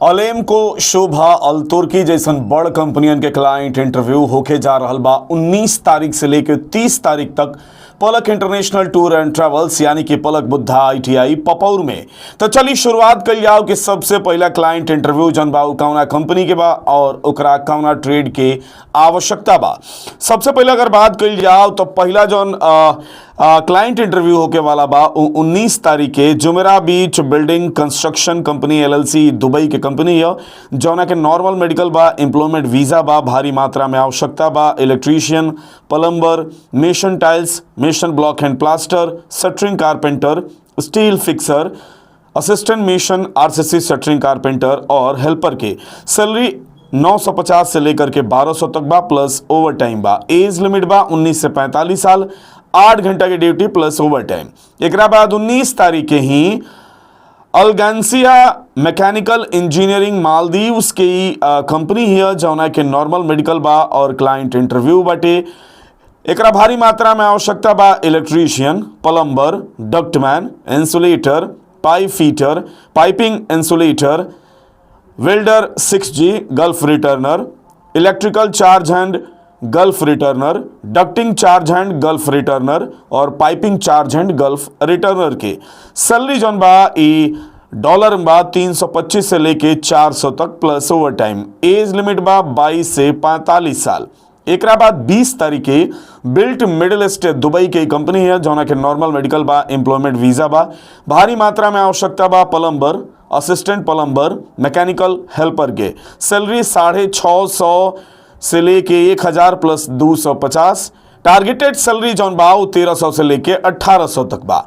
अलेमको, शोभा, अल्तुर्की जैसन बड़ कंपनियन के क्लाइंट इंटरव्यू होके जा रहल बा 19 तारीख से लेकर 30 तारीख तक पलक इंटरनेशनल टूर एंड ट्रेवल्स यानी कि पलक बुद्धा ITI पपौर में। तो चलिए शुरुआत कल जाओ कि सबसे पहला क्लाइंट इंटरव्यू जन बा कौना कंपनी के बा और ओकरा कौना ट्रेड के आवश्यकता बा। सबसे पहले अगर बात कल जाओ तो पहला जौन क्लाइंट इंटरव्यू होके वाला बा 19 तारीख के Jumeirah beach building construction company LLC Dubai के कंपनी है जौना के नॉर्मल मेडिकल बा, एम्प्लॉयमेंट वीजा बा, भारी मात्रा में आवश्यकता बा, इलेक्ट्रीशियन, प्लम्बर, मेसन टाइल्स, मेसन block and plaster, shuttering carpenter, steel fixer, assistant mason RCC shuttering carpenter और हेल्पर के सैलरी 950 से लेकर के 1200 तक बा प्लस ओवर टाइम बा। एज लिमिट बा 19 से 45 साल, 8 घंटा की ड्यूटी प्लस ओवर टाइम। एक बाद 19 तारीख के ही अलगेंसिया मैकेनिकल इंजीनियरिंग मालदीव्स की कंपनी है जौना के नॉर्मल मेडिकल बा और क्लाइंट इंटरव्यू बाटे। एकरा भारी मात्रा में आवश्यकता बा electrician, plumber, ductman, insulator, pipe fitter, piping insulator, welder 6G gulf returner, electrical charge hand gulf returner, ducting charge hand gulf returner और piping charge hand gulf returner के सैलरी जौन बा ई डॉलर में बा 325 से लेके 400 तक plus overtime. Age limit बा 22 से 45 साल। एक बाद 20 तारीख के बिल्ट मिडिल ईस्ट दुबई की कंपनी है जौना के नॉर्मल मेडिकल बा, एम्प्लॉयमेंट वीजा बा, भारी मात्रा में आवश्यकता बा plumber, assistant plumber, mechanical helper के सैलरी 650 से लेके 1000 प्लस 250। टारगेटेड सैलरी जौन बा 1300 से लेके 1800 तक बा।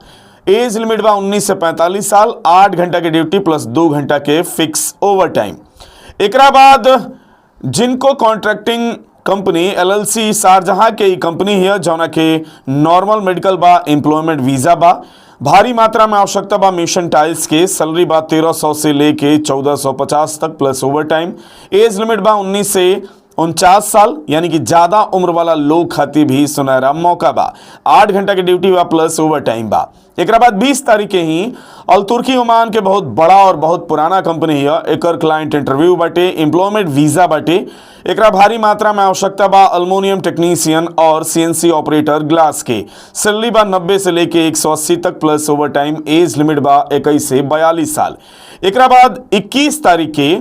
एज लिमिट बा 19 से 45 साल, 8 घंटा की ड्यूटी प्लस 2 घंटा के फिक्स ओवर टाइम। एक बाद जिनको कॉन्ट्रैक्टिंग कंपनी LLC शारजहां के कंपनी है जौना के नॉर्मल मेडिकल बा, एम्प्लॉयमेंट वीजा बा, भारी मात्रा में आवश्यकता बा मेसन टाइल्स के सैलरी बा 1300 से लेके 1450 तक plus overtime. Age limit बा 19 से 49 साल यानी कि ज्यादा उम्र वाला लोग खातिर भी सुनहरा मौका बा। 8 घंटा की ड्यूटी बा प्लस ओवर टाइम बा। एक बाद 20 तारीख के ही अल्तुर्की ओमान के बहुत बड़ा और बहुत पुराना कंपनी है एकर क्लाइंट इंटरव्यू बाटे, एम्प्लॉयमेंट वीजा बाटे। एकरा भारी मात्रा में आवश्यकता बा अल्मोनियम टेक्नीशियन और CNC ऑपरेटर ग्लास के सैलरी बा 90 से लेके 180 तक plus overtime. Age limit बा 21 से 42 साल। एक बाद 21 तारीख के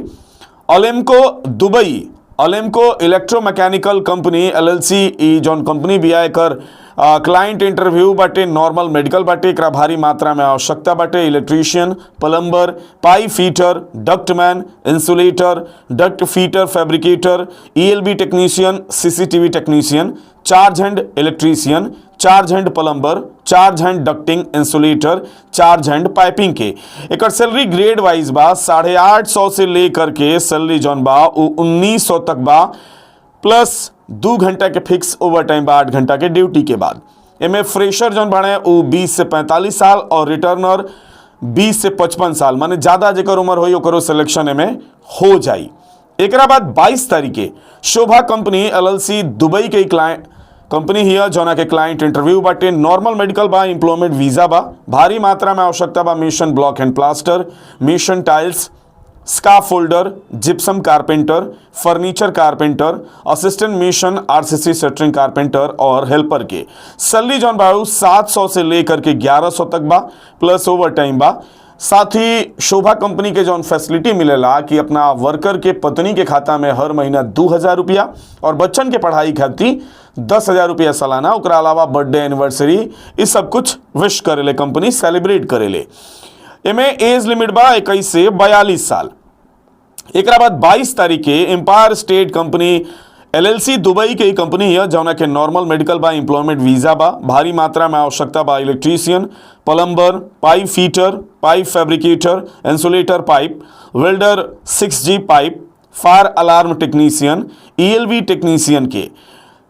Alemco Dubai, अलेमको electromechanical company LLC ई जौन कंपनी भी है एकर क्लाइंट इंटरव्यू बाटे, नॉर्मल मेडिकल बाटे। एकरा भारी मात्रा में आवश्यकता बाटे electrician, plumber, pipe fitter, ductman, insulator, duct fitter fabricator, ELB technician, CCTV technician, charge hand electrician, charge hand plumber, charge hand ducting insulator, charge hand piping के। एक सैलरी ग्रेड वाइज बा 850 से लेकर के सैलरी जौन बा 1900 तक बा प्लस 2 घंटा के फिक्स ओवर टाइम बा 8 घंटा के ड्यूटी के बाद। एमे फ्रेशर जौन बाड़े वो 20 से 45 साल और रिटर्नर 20 से 55 साल, माने ज्यादा जेकर उम्र होई ओकरो सिलेक्शन एमे हो जाई। एक बाद 22 तारीख के शोभा कंपनी LLC दुबई के क्लाइंट कंपनी है जौना के क्लाइंट इंटरव्यू बाटे, नॉर्मल मेडिकल बा, एम्प्लॉयमेंट वीजा बा, भारी मात्रा में आवश्यकता बा mason block and plaster, mason tiles, scaffolder, gypsum carpenter, furniture carpenter, assistant mason RCC shuttering carpenter और हेल्पर के सैलरी जौन बा 700 से लेकर के 1100 तक बा प्लस ओवर टाइम बा। साथ ही शोभा कंपनी के जौन फैसिलिटी मिलेला कि अपना वर्कर के पत्नी के खाता में हर महीना 2000 रुपया और बच्चन के पढ़ाई खातिर 10,000 रुपया सालाना, ओकरा अलावा बर्थडे एनिवर्सरी ये सब कुछ विश करेले कंपनी, सेलिब्रेट करेले। एमे एज लिमिट बा 21 से 42 साल। एक बाद 22 तारीख के Empire State company LLC Dubai के कंपनी है जौना के नॉर्मल मेडिकल बा, एम्प्लॉयमेंट वीजा बा, भारी मात्रा में आवश्यकता बा electrician, plumber, pipe fitter, pipe fabricator, insulator pipe, welder 6G pipe, fire alarm technician, ELB technician के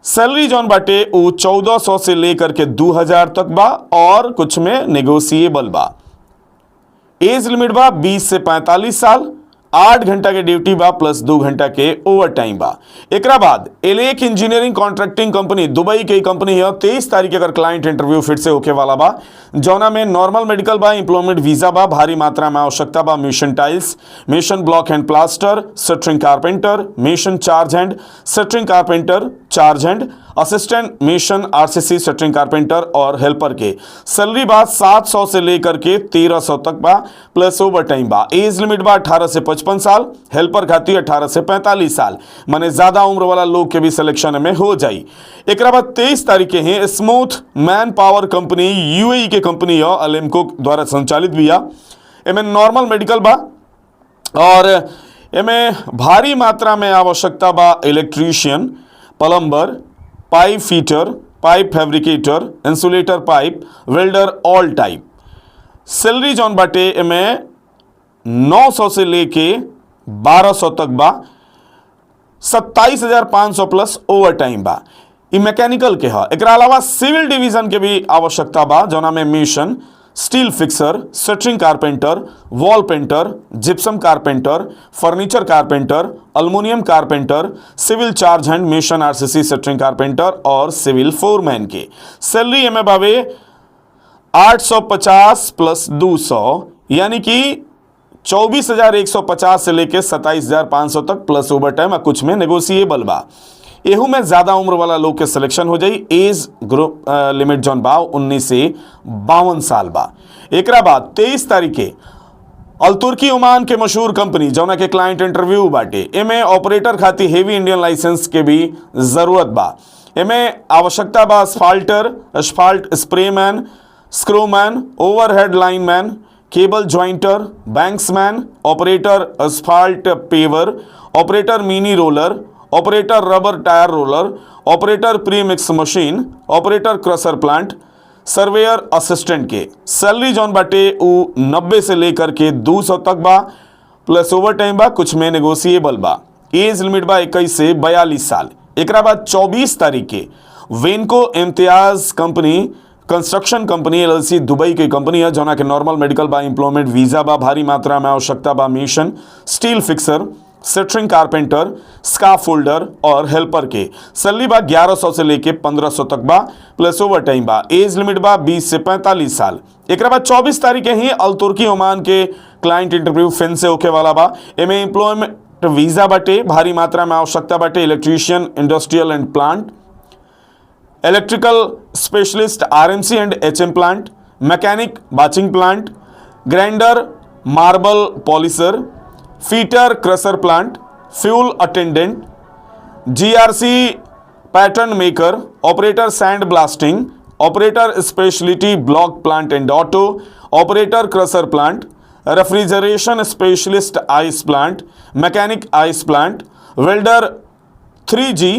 सैलरी जौन बाटे वो 1400 से लेकर के 2000 तक बा और कुछ में नेगोशिएबल बा। एज लिमिट बा 20 से 45 साल। 8 घंटा के ड्यूटी बा प्लस 2 घंटा के ओवर टाइम बा। एकरा बाद Alec engineering contracting company Dubai के कंपनी है। 23 तारीख अगर क्लाइंट इंटरव्यू फिर से होके वाला बा, जौना में नॉर्मल मेडिकल बा, एम्प्लॉयमेंट वीजा बा, भारी मात्रा में आवश्यकता बा mission tiles, mission block and plaster, shuttering carpenter, mission charge hand, shuttering carpenter charge hand, assistant mason RCC shuttering carpenter और हेल्पर के। सैलरी बा 700 से लेकर के 1300 तक बा प्लस ओवर टाइम बा। एज लिमिट बा 18 से 55 साल, हेल्पर खातिर 18 से 45 साल, माने ज्यादा उम्र वाला लोग के भी सिलेक्शन में हो जाई। एक बाद 23 तारीख के हैं smooth man power company UAE के कंपनी है, अलेमको द्वारा संचालित भी है। एमें नॉर्मल मेडिकल बा और एमें भारी मात्रा में आवश्यकता बा electrician, plumber, pipe fitter, pipe fabricator, insulator pipe, welder, all type. Salary जौन बाटे एमें 900 से लेके 1200 तक बा, 27,500 प्लस ओवर टाइम बा। ई मैकेनिकल के है। एकरा अलावा सिविल डिवीजन के भी आवश्यकता बा, जौना में mason steel fixer, shuttering carpenter, wall painter, gypsum carpenter, furniture carpenter, aluminium carpenter, civil charge hand, mason RCC shuttering carpenter और सिविल फोरमैन के। सैलरी एम बावे 850 प्लस 200 यानी कि 24,150 से लेके 27,500 तक प्लस ओवर टाइम, कुछ में नेगोशिएबल बा। एहू में ज्यादा उम्र वाला लोग के सिलेक्शन हो जाई। एज ग्रुप लिमिट जौन बा 19 से 52 साल बा। एकरा बाद 23 तारीख के अल तुर्की ओमान के मशहूर कंपनी जौना के क्लाइंट इंटरव्यू बाटे। एमे ऑपरेटर खातिर हेवी इंडियन लाइसेंस के भी जरूरत बा। एमे आवश्यकता बा asphalter, asphalt sprayman, screwman, overhead lineman, cable jointer, banksman, operator asphalt paver, operator mini roller, operator rubber tyre roller, operator pre mix machine, operator crusher plant, surveyor assistant के। Salary जौन बाटे उ 90 से लेकर के 200 तक बा प्लस ओवर टाइम बा, कुछ में नेगोशिएबल बा। एज लिमिट बा 21 से 42 साल। एकरा बाद 24 तारीख के Venco Imtiaz company construction company LLC Dubai की कंपनी है, जौना के नॉर्मल मेडिकल बा, एम्प्लॉयमेंट वीजा बा, भारी मात्रा में आवश्यकता बा mason steel fixer, shuttering carpenter, scaffolder और हेल्पर के। सैलरी बा 1100 से लेके 1500 तक बा प्लस ओवर टाइम बा। एज लिमिट बा 20 से 45 साल। एक बाद 24 तारीख के ही अल तुर्की ओमान के क्लाइंट इंटरव्यू फिन से होके वाला बा। एमे एम्प्लॉयमेंट वीजा बाटे, भारी मात्रा में आवश्यकता बाटे electrician, industrial and plant, electrical specialist RMC and HM plant, mechanic batching plant, grinder marble polisher, fitter crusher plant, fuel attendant, GRC pattern maker, operator sand blasting, operator speciality block plant and auto, operator crusher plant, refrigeration specialist ice plant, mechanic ice plant, welder 3G,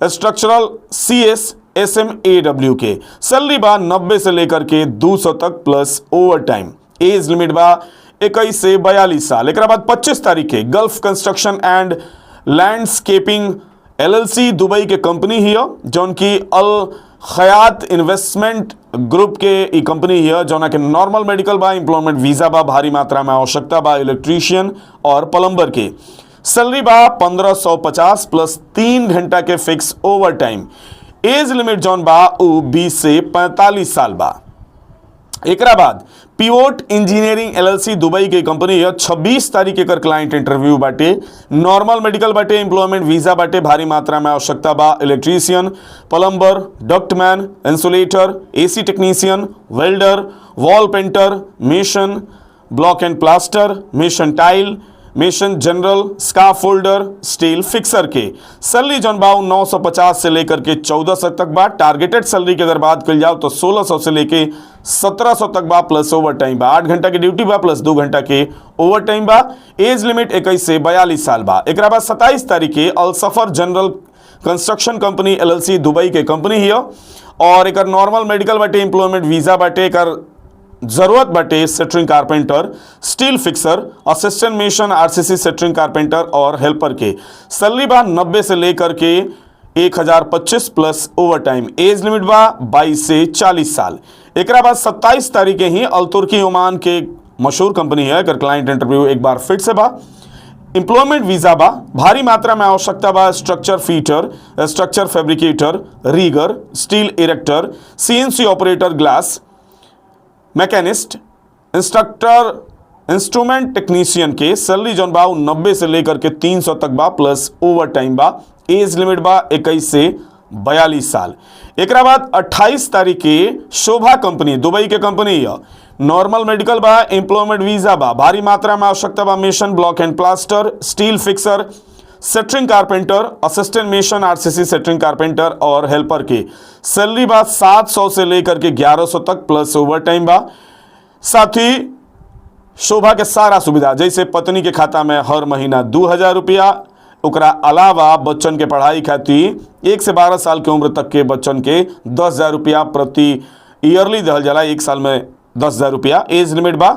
structural CS SMAW के। Salary बा 90 से लेकर के 200 तक plus overtime. Age limit बा 21 से 42 साल। एक बाद 25 तारीख के gulf construction and landscaping LLC Dubai के कंपनी ही है, जौन की अल खयात इन्वेस्टमेंट ग्रुप के ई कंपनी है, जौना के नॉर्मल मेडिकल बा, एम्प्लॉयमेंट वीजा बा, भारी मात्रा में आवश्यकता बा इलेक्ट्रीशियन और प्लम्बर के। सैलरी बा 1550 प्लस 3 घंटा के fix overtime. Age limit जौन बा उ 20 से 45 साल बा। एकरा बाद पिवोट इंजीनियरिंग LLC दुबई के कंपनी है। 26 तारीख के क्लाइंट इंटरव्यू बाटे, नॉर्मल मेडिकल बाटे, एम्प्लॉयमेंट वीजा बाटे, भारी मात्रा में आवश्यकता बा electrician, plumber, ductman, insulator, AC technician, welder, wall painter, mason block and plaster, mason tile, mason general, scaffolder, steel fixer के। सैलरी जौन बा 950 से लेकर के 1400 तक बा। टारगेटेड सैलरी की अगर बात कल जाओ तो 1600 से लेके 1700 तक बा प्लस ओवर टाइम बा। 8 घंटा की ड्यूटी बा प्लस 2 घंटा के ओवर टाइम बा। एज लिमिट 21 से 42 साल बा। एक बाद 27 तारीख के Al Safar general construction company LLC Dubai के कंपनी ही और एक नॉर्मल मेडिकल बाटे, एम्प्लॉयमेंट वीजा बाटे, एक जरूरत बाटे shuttering carpenter, steel fixer, assistant mason RCC shuttering carpenter और हेल्पर के। सैलरी बा 90 से लेकर के 1025 plus overtime. Age limit बा 22 से 40 साल। एक बाद 27 तारीख के ही अल तुर्की ओमान के मशहूर कंपनी है, अगर क्लाइंट इंटरव्यू एक बार फिर से बा। एम्प्लॉयमेंट वीजा बा, भारी मात्रा में आवश्यकता बा structure fitter, structure fabricator, rigger, steel erector, CNC operator, glass machinist, instructor, instrument technician के सैलरी जौन बा 90 से लेकर के 300 तक बा, प्लस ओवर टाइम बा। एज लिमिट बा 21 से 42 साल। एकरा बाद 28 तारीख के शोभा कंपनी, दुबई के कंपनी है, नॉर्मल मेडिकल बा, एम्प्लॉयमेंट वीजा बा, भारी मात्रा में आवश्यकता बा mason, block and plaster, steel fixer, shuttering carpenter, assistant mason, RCC shuttering carpenter और हेल्पर के सैलरी बा 700 से लेकर के 1100 तक, प्लस ओवर टाइम बा। साथ ही शोभा के सारा सुविधा जैसे पत्नी के खाता में हर महीना 2000 रुपया, ओकरा अलावा बच्चन के पढ़ाई खातिर 1 से 12 साल के उम्र तक के बच्चन के 10,000 रुपया प्रति ईयरली दहल जाला, 1 साल में 10,000 रुपया। एज लिमिट बा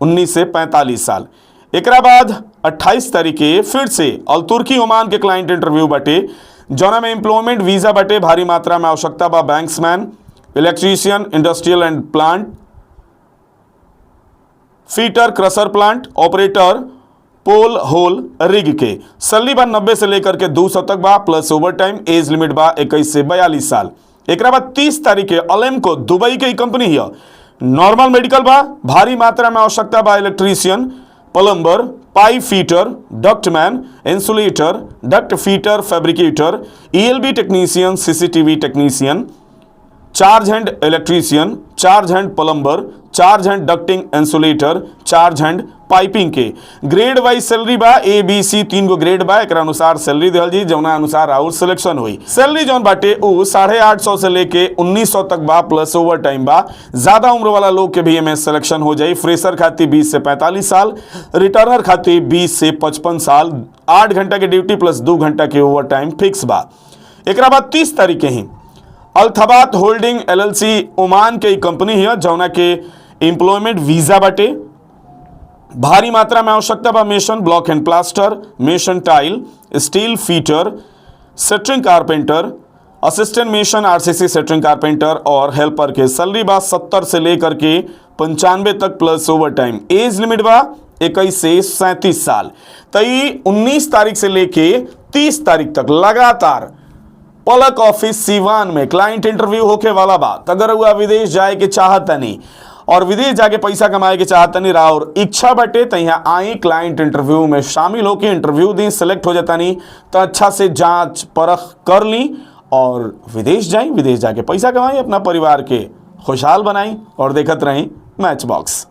19 से 45 साल। एकरा बाद 28 तारीख के फिर से अल तुर्की ओमान के क्लाइंट इंटरव्यू बाटे, जौना में एम्प्लॉयमेंट वीजा बाटे, भारी मात्रा में आवश्यकता बा banksman, electrician, industrial and plant fitter, crusher plant operator, pole hole rig के सैलरी बा 90 से लेकर के 200 तक बा, plus overtime. Age limit बा 21 से 42 साल। एकरा बाद 30 तारीख के अलेमको, दुबई के कंपनी है, नॉर्मल मेडिकल बा, भारी मात्रा में आवश्यकता बा electrician, plumber, pipe fitter, ductman, insulator, duct fitter, fabricator, ELV technician, CCTV technician, charge hand electrician, charge hand plumber, charge hand ducting insulator, charge hand piping के grade wise salary बा, A B C 3 go grade बा, एकरा अनुसार salary दिहल जी, जौना अनुसार out selection हुई। सैलरी जौन बाटे उ 850 से लेके 1900 तक बा, प्लस ओवर टाइम बा। ज्यादा उम्र वाला लोग के भी एमे सिलेक्शन हो जाई। फ्रेशर खातिर 20 से 45 साल, रिटर्नर खातिर 20 से 55 साल। 8 घंटा के ड्यूटी प्लस 2 घंटा के ओवर टाइम फिक्स बा। एकरा बाद 30 तारीख के ही अल्थबात होल्डिंग एलएलसी ओमान के कंपनी है, जौना के एम्प्लॉयमेंट वीजा बाटे, भारी मात्रा में आवश्यकता बा mason, block and plaster, mason tile, steel fitter, shuttering carpenter, assistant mason, RCC shuttering carpenter और हेल्पर के सैलरी बा 70 से लेकर के 95 तक, plus overtime. Age limit बा 21 से 37 साल। तई 19 तारीख से लेके 30 तारीख तक लगातार पलक ऑफिस सीवान में क्लाइंट इंटरव्यू होके वाला बा। अगर हुआ विदेश जाए के चाहता नहीं और विदेश जाके पैसा कमाए के चाहता नहीं रहा और इच्छा बटे, तो यहाँ आई क्लाइंट इंटरव्यू में शामिल होके इंटरव्यू दी, सेलेक्ट हो जाता नहीं तो अच्छा से जांच परख कर ली और विदेश जाई, विदेश जाके पैसा कमाई, अपना परिवार के खुशहाल बनाई और देखत रही मैच बॉक्स।